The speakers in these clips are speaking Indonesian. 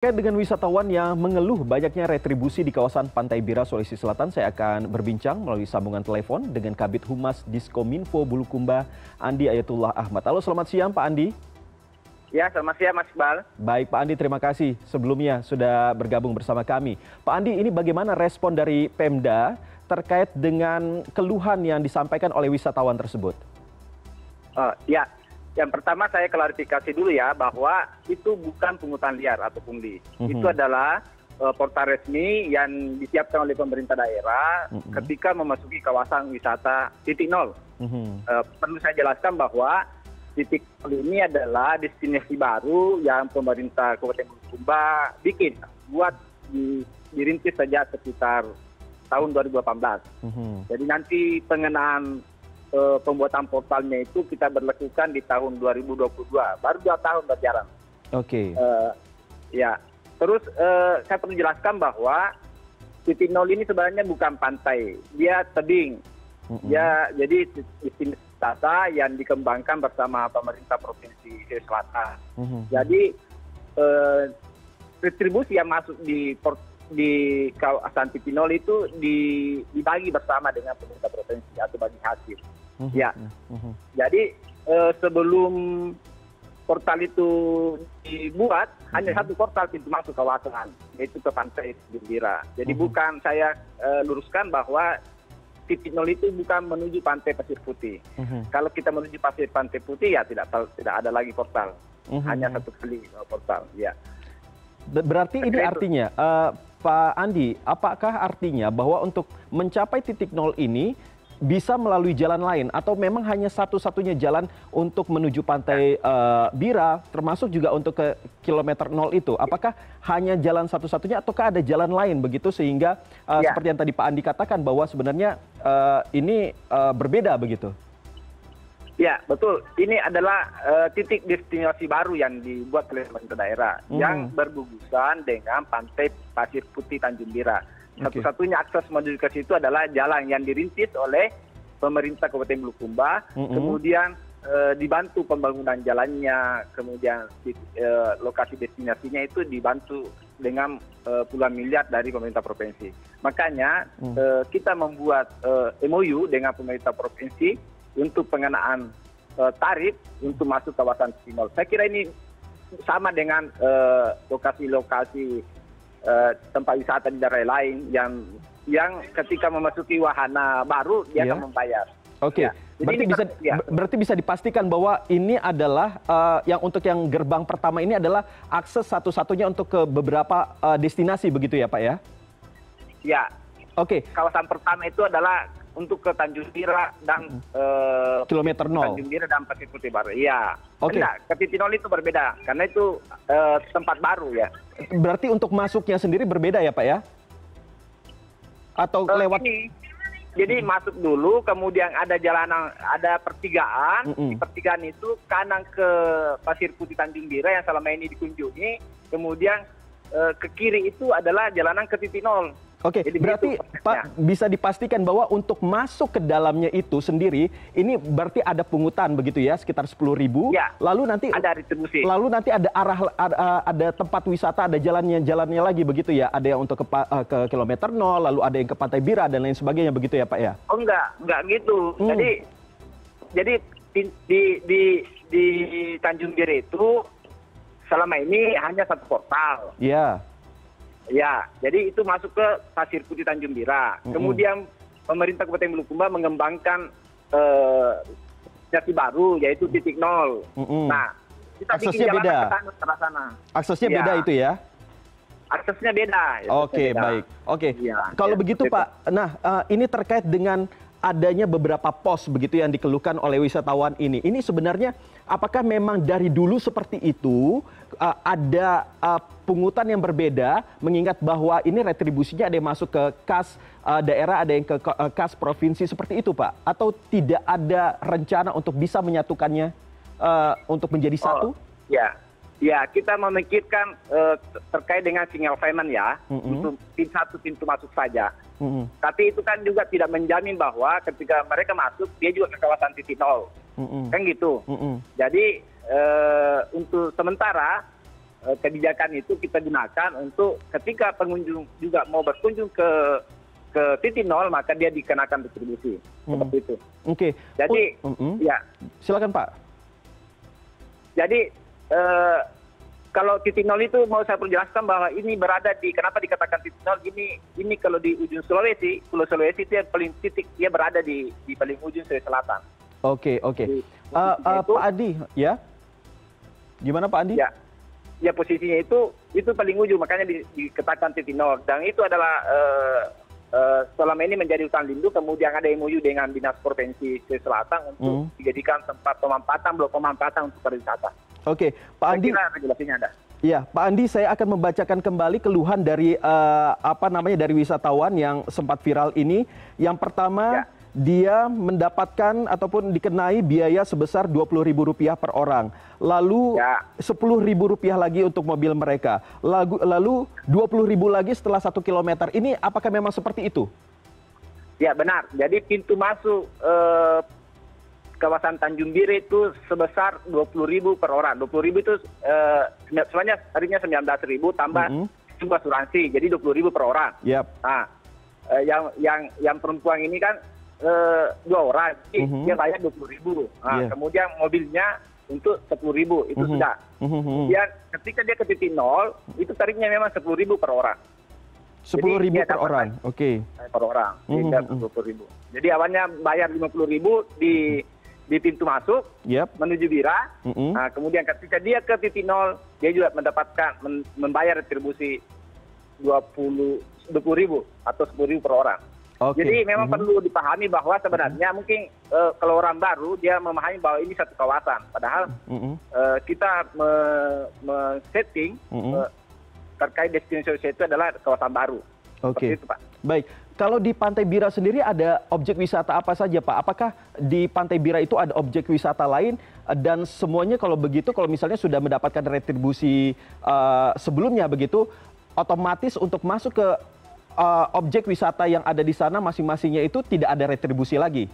Terkait dengan wisatawan yang mengeluh banyaknya retribusi di kawasan Pantai Bira, Sulawesi Selatan, saya akan berbincang melalui sambungan telepon dengan Kabid Humas Diskominfo Bulukumba, Andi Ayatullah Ahmad. Halo, selamat siang Pak Andi. Ya, selamat siang Mas Iqbal. Baik Pak Andi, terima kasih sebelumnya sudah bergabung bersama kami. Pak Andi, ini bagaimana respon dari Pemda terkait dengan keluhan yang disampaikan oleh wisatawan tersebut? Ya, yang pertama saya klarifikasi dulu ya bahwa itu bukan pungutan liar atau pungli. Itu adalah portal resmi yang disiapkan oleh pemerintah daerah ketika memasuki kawasan wisata titik nol. Perlu saya jelaskan bahwa titik nol ini adalah destinasi baru yang pemerintah Kabupaten Bulukumba bikin, dirintis sejak sekitar tahun 2018. Jadi nanti pengenaan pembuatan portalnya itu kita berlakukan di tahun 2022, baru 2 tahun berjalan. Oke. Ya, terus saya perlu jelaskan bahwa titik nol ini sebenarnya bukan pantai, dia tebing. Ya, jadi destinasi wisata yang dikembangkan bersama pemerintah Provinsi Sulawesi Selatan. Jadi retribusi yang masuk di kawasan titik nol itu dibagi bersama dengan pemerintah provinsi atau bagi hasil. Ya, jadi sebelum portal itu dibuat hanya satu portal pintu masuk kawasan, yaitu ke Pantai Bira. Jadi bukan, saya luruskan bahwa titik nol itu bukan menuju Pantai Pasir Putih. Kalau kita menuju Pantai Putih ya tidak ada lagi portal, hanya satu kali portal. Ya. Berarti ini artinya, Pak Andi, apakah artinya bahwa untuk mencapai titik nol ini bisa melalui jalan lain atau memang hanya satu-satunya jalan untuk menuju Pantai Bira, termasuk juga untuk ke kilometer nol itu? Apakah hanya jalan satu-satunya ataukah ada jalan lain begitu sehingga seperti yang tadi Pak Andi katakan bahwa sebenarnya ini berbeda begitu? Ya, betul. Ini adalah titik destinasi baru yang dibuat oleh pemerintah daerah yang bergugusan dengan Pantai Pasir Putih Tanjung Bira. Satu-satunya akses menuju ke situ adalah jalan yang dirintis oleh pemerintah Kabupaten Bulukumba, kemudian dibantu pembangunan jalannya, kemudian lokasi destinasinya itu dibantu dengan puluhan miliar dari pemerintah provinsi. Makanya kita membuat MOU dengan pemerintah provinsi untuk pengenaan tarif untuk masuk kawasan titik nol. Saya kira ini sama dengan lokasi-lokasi tempat wisata di daerah lain yang ketika memasuki wahana baru dia akan membayar. Oke. Ya. Berarti bisa dipastikan bahwa ini adalah yang untuk yang gerbang pertama ini adalah akses satu-satunya untuk ke beberapa destinasi begitu ya Pak ya? Ya. Oke. Kawasan pertama itu adalah untuk ke Tanjung Bira dan kilometer 0. Tanjung Bira dan Pasir Putih baru. Iya. Oke. Ke titik nol itu berbeda karena itu tempat baru ya. Berarti untuk masuknya sendiri berbeda ya Pak ya? Atau lewat Jadi masuk dulu, kemudian ada jalanan, ada pertigaan. Di pertigaan itu kanan ke Pasir Putih Tanjung Bira yang selama ini dikunjungi. Kemudian ke kiri itu adalah jalanan ke titik nol. Oke, berarti Pak bisa dipastikan bahwa untuk masuk ke dalamnya itu sendiri, ini berarti ada pungutan begitu ya, sekitar 10.000. Ya, lalu nanti ada retribusi. Lalu nanti ada ada tempat wisata, ada jalannya lagi begitu ya. Ada yang untuk ke kilometer 0, lalu ada yang ke Pantai Bira dan lain sebagainya begitu ya Pak ya? Oh enggak gitu. Jadi di Tanjung Bira itu selama ini hanya satu portal. Iya. Ya, jadi itu masuk ke Pasir Putih Tanjung Bira. Kemudian pemerintah Kabupaten Bulukumba mengembangkan destinasi baru yaitu titik nol. Nah, kita aksesnya bikin beda. jalan ke sana. Aksesnya beda itu ya? Aksesnya beda. Oke, baik. Oke. Ya, kalau begitu Pak, nah ini terkait dengan adanya beberapa pos begitu yang dikeluhkan oleh wisatawan ini. Ini sebenarnya apakah memang dari dulu seperti itu ada pungutan yang berbeda mengingat bahwa ini retribusinya ada yang masuk ke kas daerah, ada yang ke kas provinsi seperti itu Pak? Atau tidak ada rencana untuk bisa menyatukannya untuk menjadi satu? Ya, kita memikirkan terkait dengan single payment ya, untuk satu pintu masuk saja. Tapi itu kan juga tidak menjamin bahwa ketika mereka masuk, dia juga ke kawasan titik nol. Kan gitu. Jadi untuk sementara kebijakan itu kita gunakan untuk ketika pengunjung juga mau berkunjung ke titik nol, maka dia dikenakan retribusi seperti itu. Oke. Jadi, ya. Silakan Pak. Jadi kalau titik nol itu mau saya perjelaskan bahwa ini berada di, kenapa dikatakan titik nol, ini kalau di ujung Sulawesi, Pulau Sulawesi itu yang paling titik, dia berada di paling ujung Sulawesi Selatan. Oke. Pak Adi, ya? Gimana Pak Andi? Ya posisinya itu paling ujung, makanya dikatakan titik nol. Dan itu adalah selama ini menjadi hutan lindung, kemudian ada MOU dengan Dinas Provinsi Sulawesi Selatan untuk dijadikan tempat pemanfaatan, blok pemanfaatan untuk pariwisata. Oke, Pak Andi. Saya kira regulasinya ada. Ya, Pak Andi, saya akan membacakan kembali keluhan dari dari wisatawan yang sempat viral ini. Yang pertama, dia mendapatkan ataupun dikenai biaya sebesar Rp20.000 per orang. Lalu Rp10.000 lagi untuk mobil mereka. Lalu Rp20.000 lagi setelah 1 kilometer. Ini apakah memang seperti itu? Ya, benar. Jadi pintu masuk kawasan Tanjung Bira itu sebesar Rp20.000 per orang. Rp20.000 itu sebenarnya harinya Rp19.000 tambah sumber asuransi. Jadi Rp20.000 per orang. Nah, yang perempuan ini kan 2 orang, dia bayar Rp20.000. Nah, kemudian mobilnya untuk Rp10.000, itu sudah. Kemudian ketika dia ke titik nol, itu tarifnya memang Rp10.000 per orang. Rp10.000 per orang, oke. Per orang, Rp20.000. Jadi awalnya bayar Rp50.000 di pintu masuk menuju Bira. Nah, kemudian ketika dia ke titik nol, dia juga mendapatkan membayar retribusi Rp20.000 atau Rp10.000 per orang. Jadi memang perlu dipahami bahwa sebenarnya mungkin kalau orang baru dia memahami bahwa ini satu kawasan. Padahal kita men-setting terkait destinasi itu adalah kawasan baru. Oke, baik. Kalau di Pantai Bira sendiri ada objek wisata apa saja Pak? Apakah di Pantai Bira itu ada objek wisata lain dan semuanya kalau begitu, kalau misalnya sudah mendapatkan retribusi sebelumnya begitu, otomatis untuk masuk ke objek wisata yang ada di sana masing-masingnya itu tidak ada retribusi lagi?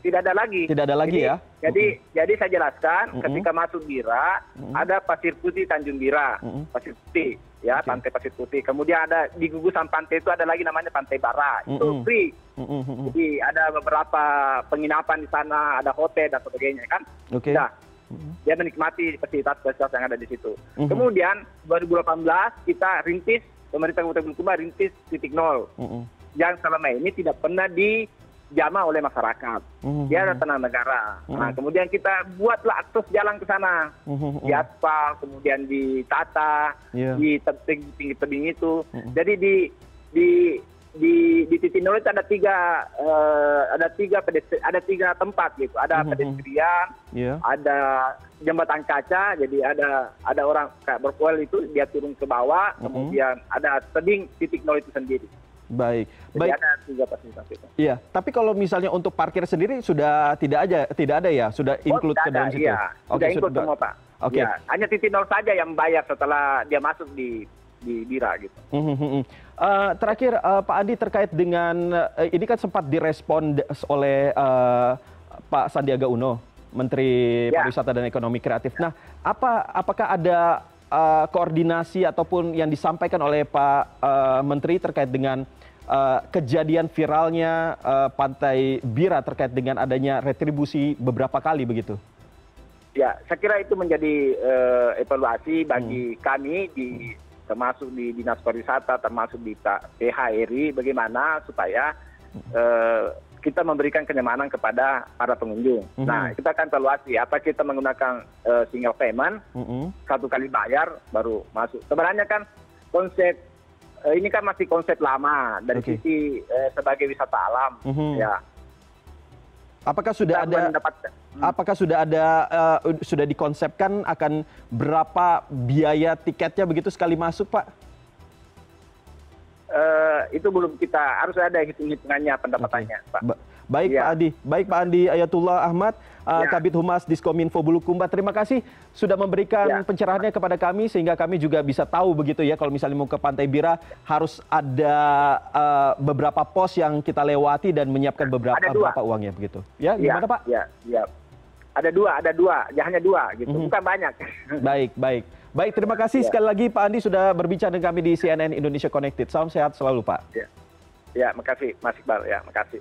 Tidak ada lagi. Tidak ada lagi ya? Jadi saya jelaskan, ketika masuk Bira, ada Pasir Putih Tanjung Bira, Pasir Putih, ya, Pantai Pasir Putih. Kemudian ada di gugusan pantai itu ada lagi namanya Pantai Bara, itu free. Jadi ada beberapa penginapan di sana, ada hotel dan sebagainya kan. Nah, dia menikmati fasilitas-fasilitas yang ada di situ. Kemudian 2018 kita rintis, pemerintah Kabupaten Bulukumba rintis titik nol, yang selama ini tidak pernah dijamah oleh masyarakat. Dia ada tanah negara. Nah, kemudian kita buatlah akses jalan ke sana, di aspal, kemudian ditata, di tebing itu. Jadi di titik nol itu ada tiga tempat gitu. Ada pedestrian, ada jembatan kaca, jadi ada orang kayak berkuel itu dia turun ke bawah, kemudian ada tebing titik nol itu sendiri. Baik. Jadi ada 3 fasilitas itu. Iya, tapi kalau misalnya untuk parkir sendiri sudah tidak ada ya, sudah include ke dalam situ. Iya, sudah include semua Pak. Ya, hanya titik nol saja yang bayar setelah dia masuk di Bira gitu. Terakhir Pak Andi, terkait dengan ini kan sempat direspon oleh Pak Sandiaga Uno, Menteri Pariwisata dan Ekonomi Kreatif. Nah, apakah ada koordinasi ataupun yang disampaikan oleh Pak Menteri terkait dengan kejadian viralnya Pantai Bira terkait dengan adanya retribusi beberapa kali begitu? Ya, saya kira itu menjadi evaluasi bagi kami termasuk di Dinas Pariwisata, termasuk di PHRI, bagaimana supaya kita memberikan kenyamanan kepada para pengunjung. Nah, kita akan evaluasi, apa kita menggunakan single payment, satu kali bayar baru masuk. Sebenarnya kan konsep ini kan masih konsep lama dari sisi sebagai wisata alam, ya. Apakah sudah sudah dikonsepkan akan berapa biaya tiketnya begitu sekali masuk, Pak? Itu belum kita, harus ada hitung-hitungannya pendapatannya, Pak. Baik, Pak Adi. Baik, Pak Andi Ayatullah Ahmad, Kabid Humas Diskominfo Bulukumba. Terima kasih sudah memberikan pencerahannya kepada kami sehingga kami juga bisa tahu begitu ya, kalau misalnya mau ke Pantai Bira harus ada beberapa pos yang kita lewati dan menyiapkan beberapa uangnya begitu. Ya, gimana Pak? Ya. Ada dua, hanya 2 gitu, bukan banyak. Baik. Baik, terima kasih Ya. sekali lagi Pak Andi sudah berbincang dengan kami di CNN Indonesia Connected. Salam sehat selalu Pak. Ya, makasih Mas Iqbal ya, makasih.